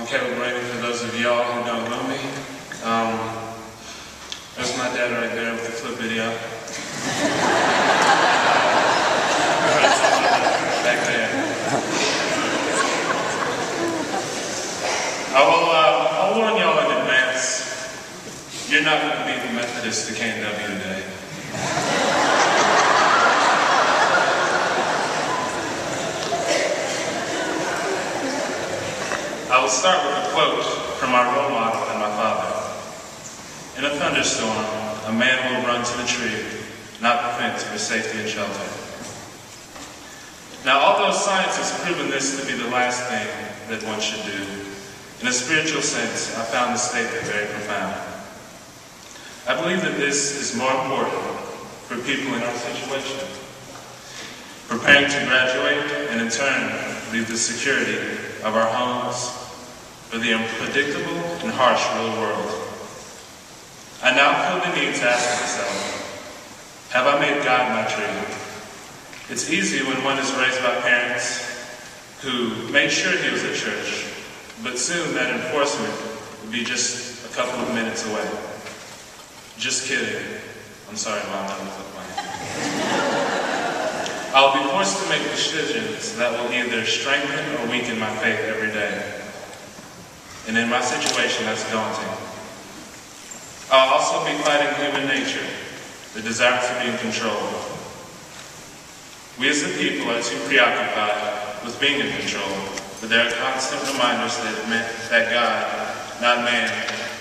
For those of y'all who don't know me, there's my dad right there with the flip video. Back there. I'll warn y'all in advance, you're not going to be the Methodist to KW today. I will start with a quote from our role model and my father. In a thunderstorm, a man will run to the tree, not the fence, for safety and shelter. Now, although science has proven this to be the last thing that one should do, in a spiritual sense, I found the statement very profound. I believe that this is more important for people in our situation, preparing to graduate and in turn leave the security of our homes for the unpredictable and harsh real world. I now feel the need to ask myself, have I made God my tree? It's easy when one is raised by parents who made sure he was at church, but soon that enforcement would be just a couple of minutes away. Just kidding. I'm sorry, Mom, that was my hand. I'll be forced to make decisions that will either strengthen or weaken my faith every day. And in my situation, that's daunting. I'll also be fighting human nature, the desire to be in control. We as a people are too preoccupied with being in control, but there are constant reminders that God, not man,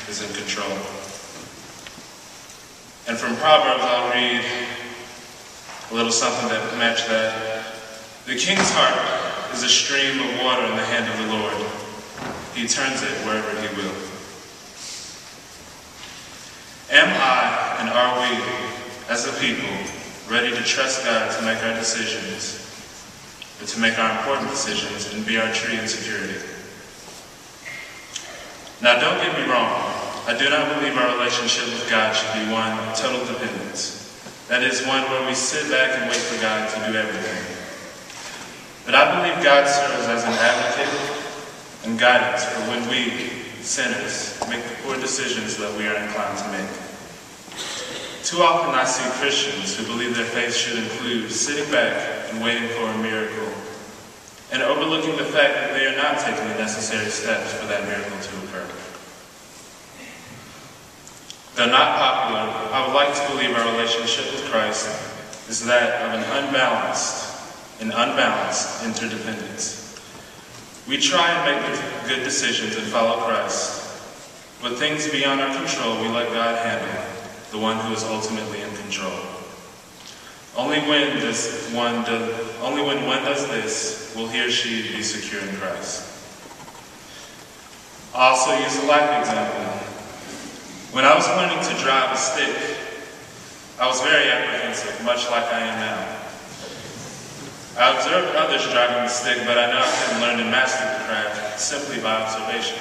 is in control. And from Proverbs, I'll read a little something that matches that. The king's heart is a stream of water in the hand of the Lord. He turns it wherever he will. Am I and are we, as a people, ready to trust God to make our decisions, and to make our important decisions and be our tree in security? Now, don't get me wrong. I do not believe our relationship with God should be one of total dependence. That is, one where we sit back and wait for God to do everything. But I believe God serves as an advocate and guidance for when we, sinners, make the poor decisions that we are inclined to make. Too often I see Christians who believe their faith should include sitting back and waiting for a miracle, and overlooking the fact that they are not taking the necessary steps for that miracle to occur. Though not popular, I would like to believe our relationship with Christ is that of an unbalanced interdependence. We try and make good decisions and follow Christ, but things beyond our control we let God handle, the one who is ultimately in control. Only when one does this will he or she be secure in Christ. I'll also use a life example. When I was learning to drive a stick, I was very apprehensive, much like I am now. I observed others driving the stick, but I know I couldn't learn to master the craft simply by observation.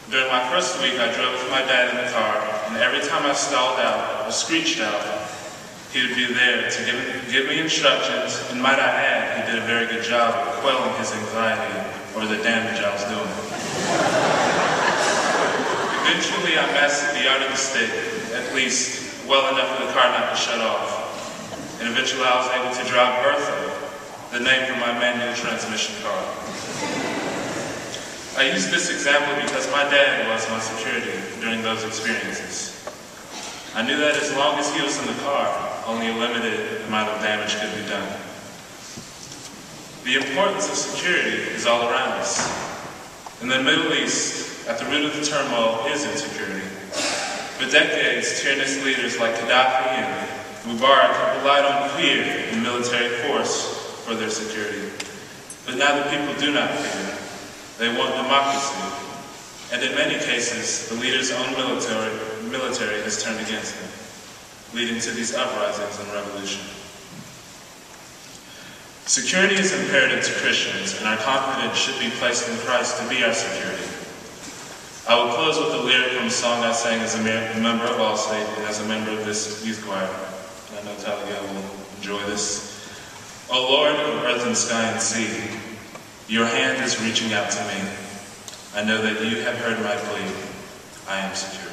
During my first week, I drove with my dad in the car, and every time I stalled out or screeched out, he would be there to give me instructions, and might I add, he did a very good job of quelling his anxiety over the damage I was doing. Eventually, I mastered the art of the stick, at least well enough for the car not to shut off. And eventually I was able to drive Bertha, the name for my manual transmission car. I use this example because my dad was my security during those experiences. I knew that as long as he was in the car, only a limited amount of damage could be done. The importance of security is all around us. In the Middle East, at the root of the turmoil is insecurity. For decades, tyrannous leaders like Gaddafi and Mubarak relied on fear and military force for their security. But now the people do not fear. They want democracy. And in many cases, the leader's own military has turned against them, leading to these uprisings and revolution. Security is imperative to Christians, and our confidence should be placed in Christ to be our security. I will close with a lyric from a song I sang as a member of Allstate and as a member of this youth choir. I know Talia will enjoy this. O Lord of earth and sky and sea, your hand is reaching out to me. I know that you have heard my plea. I am secure.